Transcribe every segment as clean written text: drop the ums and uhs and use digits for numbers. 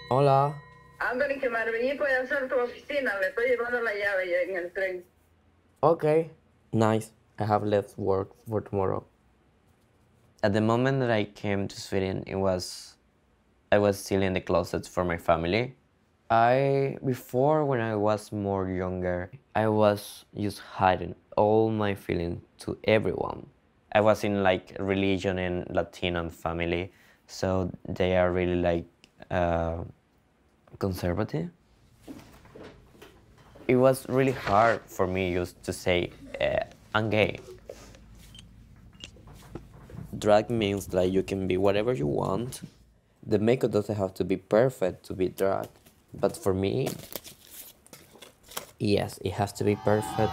Hola. Anthony, que me puede hacer tu oficina, le estoy llevando la llave en el tren. Okay. Nice. I have left work for tomorrow. At the moment that I came to Sweden, I was still in the closet for my family. Before, when I was more younger, I was just hiding all my feelings to everyone. I was in like religion and Latino family, so they are really like conservative. It was really hard for me just to say I'm gay. Drag means like you can be whatever you want. The makeup doesn't have to be perfect to be drag, but for me, yes, it has to be perfect.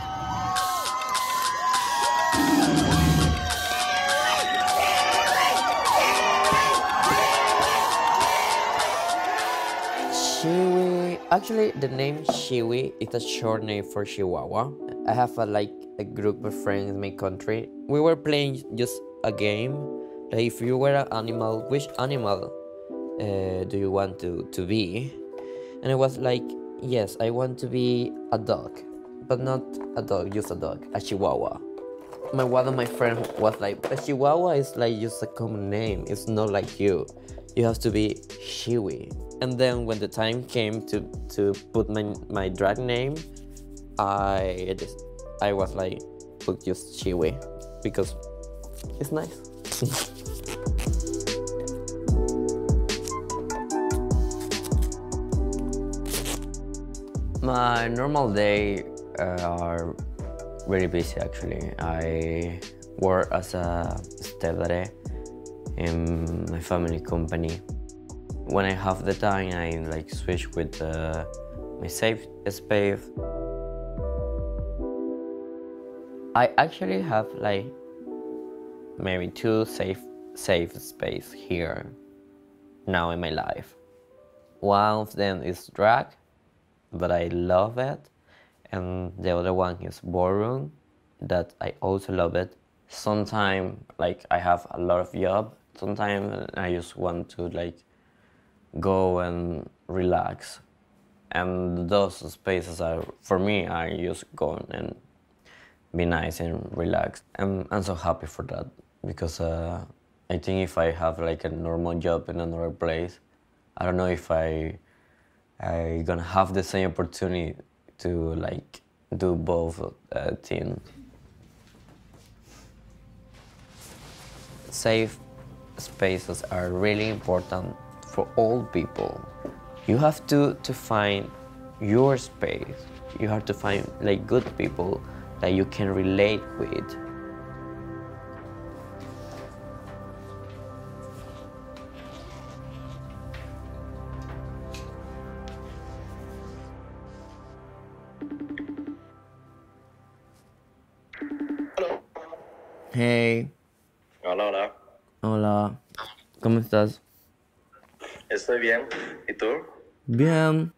Shiwi. Actually, the name Shiwi is a short name for Chihuahua. I have a group of friends in my country. We were playing just a game. Like if you were an animal, which animal do you want to be? And I was like, yes, I want to be a dog, but not a dog, just a dog, a Chihuahua. One of my friends was like, but Chihuahua is like just a common name. It's not like you. You have to be Shiwi. And then when the time came to put my drag name, I was like, put just Shiwi because it's nice. My normal day are very busy actually. I work as a stepdad in my family company. When I have the time, I like switch with my safe space. I actually have like maybe two safe space here now in my life. One of them is drag, but I love it, and the other one is ballroom, that I also love it. Sometimes like I have a lot of job. Sometimes I just want to like go and relax, and those spaces are for me. I just go and be nice and relax. I'm so happy for that because I think if I have like a normal job in another place, I don't know if I gonna have the same opportunity to like do both things. Safe spaces are really important for all people. You have to find your space. You have to find like good people that you can relate with. Hey. Hola, hola. Hola. ¿Cómo estás? Estoy bien. ¿Y tú? Bien.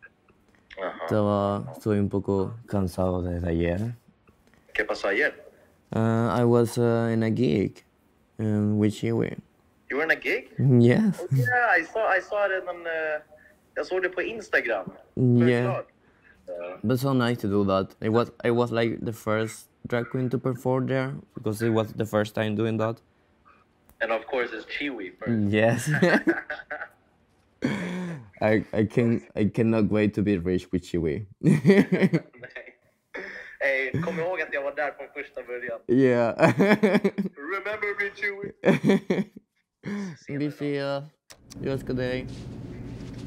Ajá. Estoy un poco cansado desde ayer. ¿Qué pasó ayer? I was in a gig with Shiwi. You were in a gig? Yes. Oh, yeah, I saw it on. Jag såg det på Instagram. Yeah. Självklart. But so nice to do that. I was like the first drag queen to perform there because it was the first time doing that. And of course, it's Chiwi first. Yes. I cannot wait to be rich with Shiwi. Hey, kom ihåg att jag var där från första början. Yeah. Remember me, Chiwi? Vi ses. Jag älskar dig.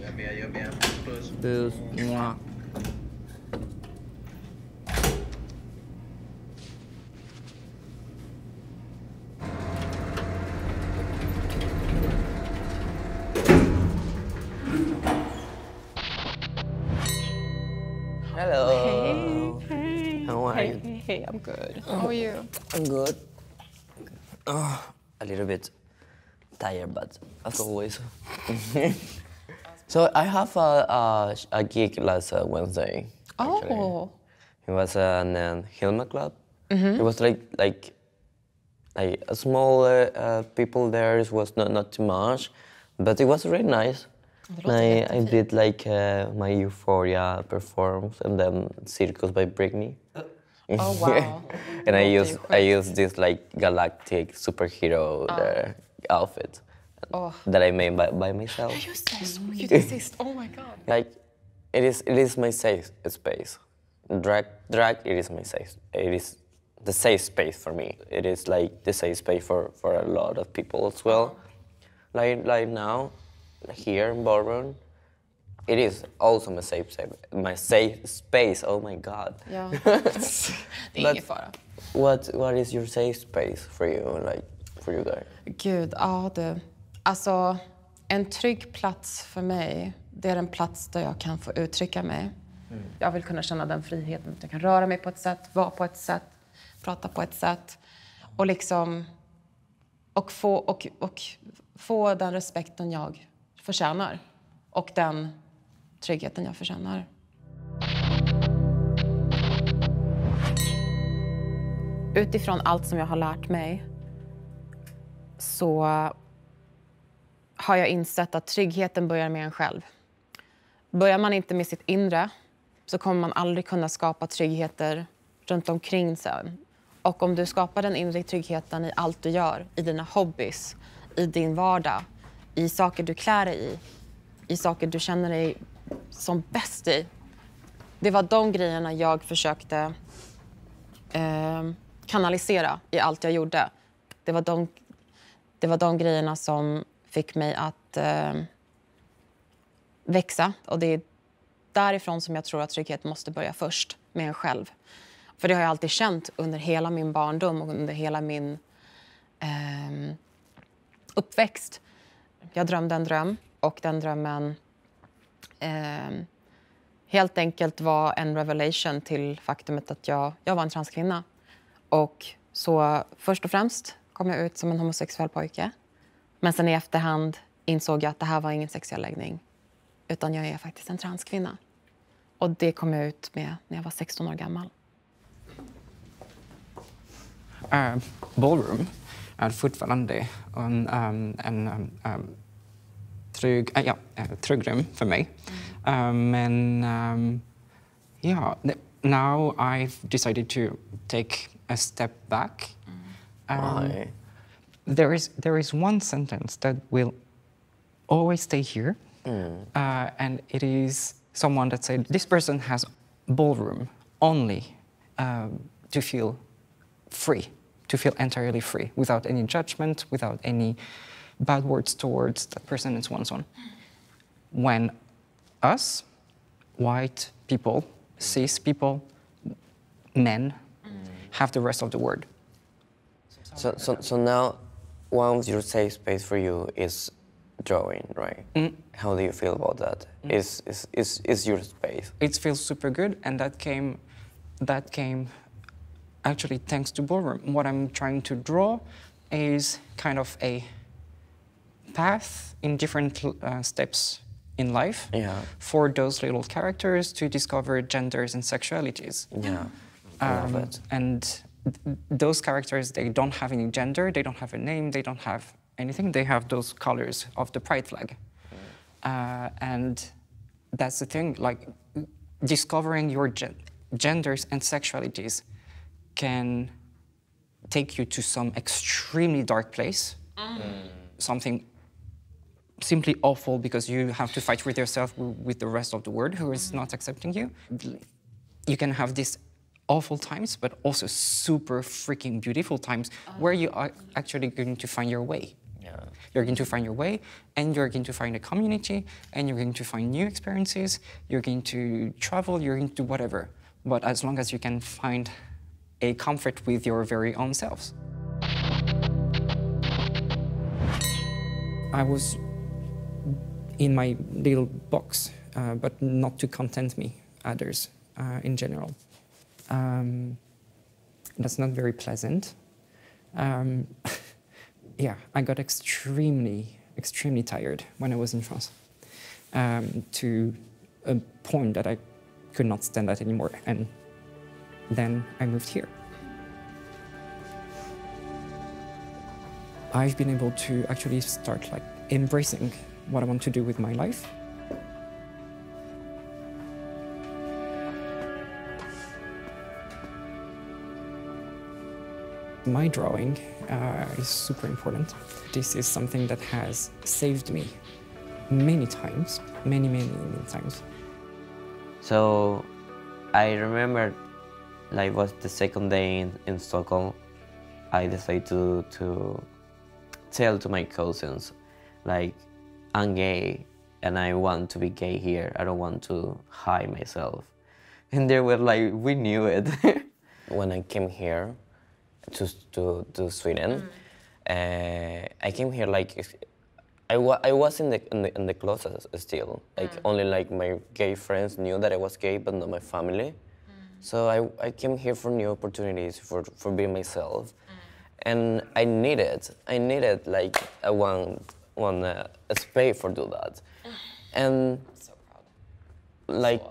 Jag med. Puss. Puss. Mwah. Hello. Hey. How are you? Hey, I'm good. How are you? I'm good. Oh, a little bit tired, but as always. So I have a gig last Wednesday. Actually. Oh. It was an Hilma Club. It was like a small people there. It was not too much, but it was really nice. I did like my Euphoria performance and then Circus by Britney. Oh wow. And I used this like galactic superhero outfit that I made by myself. Ja, just det, såg ju det sist. Oh my god. Like it is my safe space. Drag it is my safe. It is the safe space for me. It is like the safe space for a lot of people as well. Like now, here in ballroom, it is also my safe space. Oh my god. Ja. Det är ingen fara. What is your safe space for you, like for you guys? Gud, ja du. Alltså, en trygg plats för mig, det är en plats där jag kan få uttrycka mig. Jag vill kunna känna den friheten att jag kan röra mig på ett sätt, vara på ett sätt, prata på ett sätt och liksom och få den respekten jag förtjänar och den tryggheten jag förtjänar. Utifrån allt som jag har lärt mig så har jag insett att tryggheten börjar med en själv. Börjar man inte med sitt inre så kommer man aldrig kunna skapa tryggheter runt omkring sig. Och om du skapar den inre tryggheten i allt du gör, i dina hobbys, i din vardag, i saker du klär dig i saker du känner dig som bäst i. Det var de grejerna jag försökte kanalisera i allt jag gjorde. Det var de grejerna som fick mig att växa. Och det är därifrån som jag tror att trygghet måste börja först, med en själv. För det har jag alltid känt under hela min barndom och under hela min uppväxt. Jag drömde en dröm och den drömmen helt enkelt var en revelation till faktumet att jag var en transkvinna. Och så först och främst kom jag ut som en homosexuell pojke. Men sen i efterhand insåg jag att det här var ingen sexuell läggning. Utan jag är faktiskt en transkvinna. Och det kom jag ut med när jag var 16 år gammal. Ballroom är fortfarande en trygg rum för mig. Men now I've decided to take a step back. Why? There is one sentence that will always stay here, and it is someone that said, this person has ballroom only to feel free, to feel entirely free, without any judgment, without any bad words towards that person and so on and so on. When us, white people, cis people, men, have the rest of the word. So now, one of your safe space for you is drawing, right? How do you feel about that? Is your space? It feels super good, and that came actually thanks to ballroom. What I'm trying to draw is kind of a path in different steps in life for those little characters to discover genders and sexualities. Yeah, I love it. And those characters, they don't have any gender, they don't have a name, they don't have anything. They have those colors of the pride flag. And that's the thing, like discovering your genders and sexualities can take you to some extremely dark place, something simply awful because you have to fight with yourself, with the rest of the world who is not accepting you. You can have these awful times, but also super freaking beautiful times where you are actually going to find your way. Yeah. You're going to find your way, and you're going to find a community, and you're going to find new experiences, you're going to travel, you're going to do whatever. But as long as you can find a comfort with your very own selves. I was in my little box, but not to content me, others in general. That's not very pleasant. Yeah, I got extremely tired when I was in France, to a point that I could not stand that anymore, and then I moved here. I've been able to actually start like embracing what I want to do with my life. My drawing is super important. This is something that has saved me many times, many times. So I remember, like, was the second day in Stockholm. I decided to tell to my cousins, like, I'm gay and I want to be gay here. I don't want to hide myself. And they were like, we knew it. When I came here to Sweden, I came here like I was in the closet still. Like only like my gay friends knew that I was gay, but not my family. So I came here for new opportunities, for being myself, and I needed like a space for do that, and So proud. like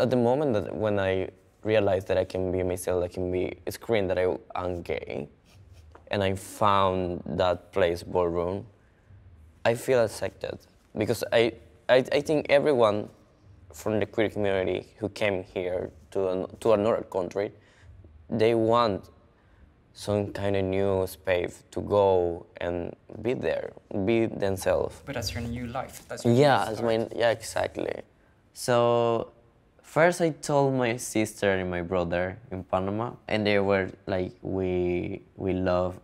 at the moment that when I realized that I can be myself, I can be screen that I am gay, and I found that place, ballroom, I feel accepted, because I think everyone from the queer community who came here to another country, they want some kind of new space to go and be there, be themselves. But that's your new life. That's Yeah, exactly. So first I told my sister and my brother in Panama, and they were like, we love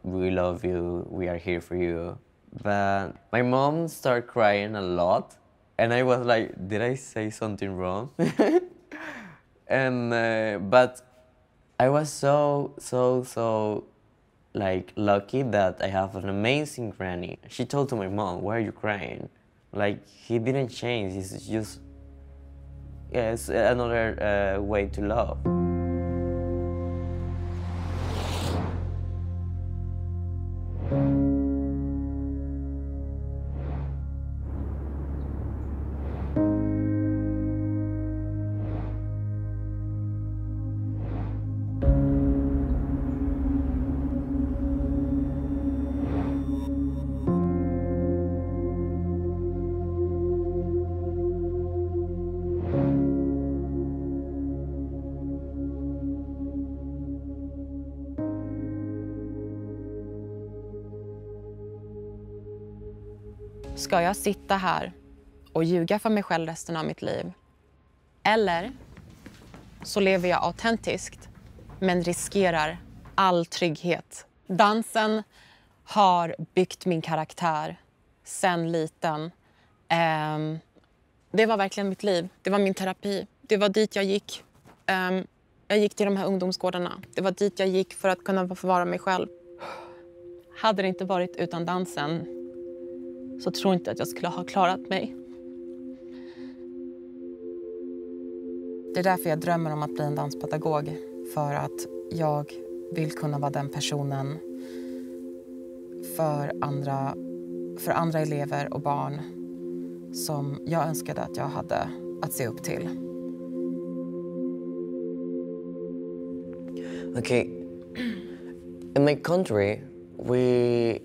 you, we are here for you. But my mom started crying a lot, and I was like, did I say something wrong? And but I was so like lucky that I have an amazing granny. She told to my mom, why are you crying? Like, he didn't change, he's just, yeah, it's another way to love. Ska jag sitta här och ljuga för mig själv resten av mitt liv? Eller så lever jag autentiskt men riskerar all trygghet. Dansen har byggt min karaktär sen liten. Det var verkligen mitt liv. Det var min terapi. Det var dit jag gick. Jag gick till de här ungdomsgårdarna. Det var dit jag gick för att kunna få vara mig själv. Hade det inte varit utan dansen så tror jag inte att jag skulle ha klarat mig. Det är därför jag drömmer om att bli en danspedagog. För att jag vill kunna vara den personen för andra elever och barn som jag önskade att jag hade att se upp till. Okay, in my country, we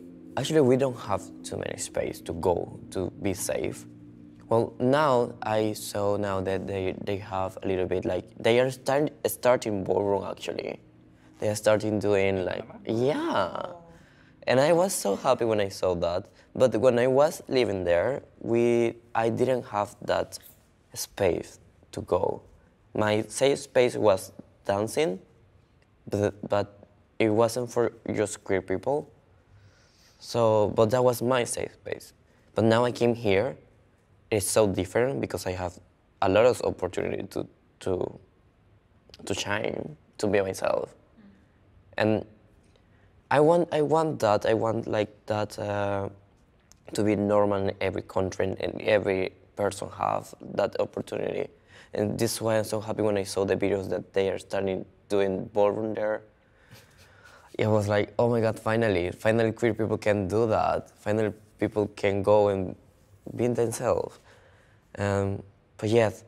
don't have too many space to go to be safe. Well, now I saw now that they have a little bit, like, they are starting ballroom actually. They are starting doing like, yeah. And I was so happy when I saw that. But when I was living there, I didn't have that space to go. My safe space was dancing, but it wasn't for just queer people. So, but that was my safe space. But now I came here, it's so different because I have a lot of opportunity to shine, to be myself. And I want that, I want like that to be normal in every country and every person have that opportunity. And this is why I'm so happy when I saw the videos that they are starting doing ballroom there. It was like, oh my God, finally queer people can do that. Finally people can go and be themselves. But yes,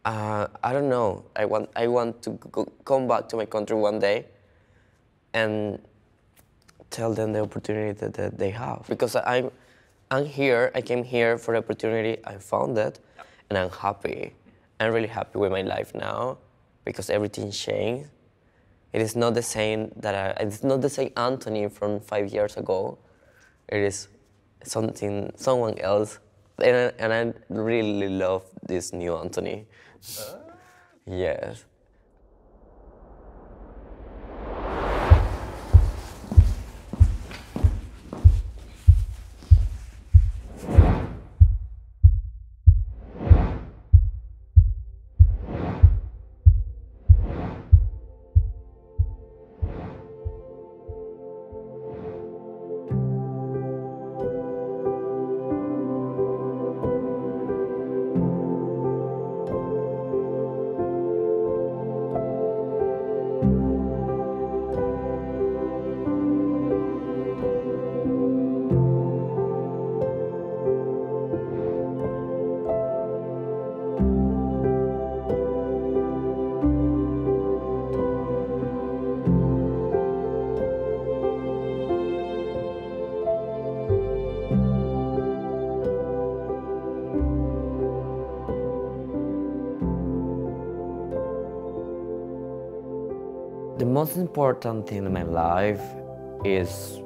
I don't know. I want to come back to my country one day and tell them the opportunity that they have. Because I'm here, I came here for the opportunity, I found it, and I'm happy. I'm really happy with my life now because everything changed. It is not the same it's not the same Anthony from 5 years ago. It is someone else, and I really love this new Anthony. Yes. The most important thing in my life is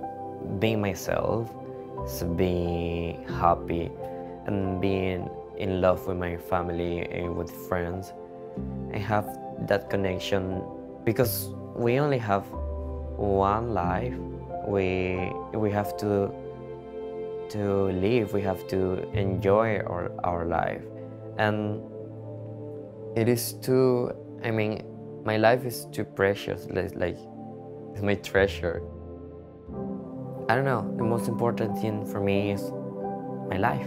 being myself, is being happy and being in love with my family and with friends. I have that connection because we only have one life. We have to live, we have to enjoy our life. And it is too, I mean, my life is too precious, like it's my treasure. I don't know, the most important thing for me is my life.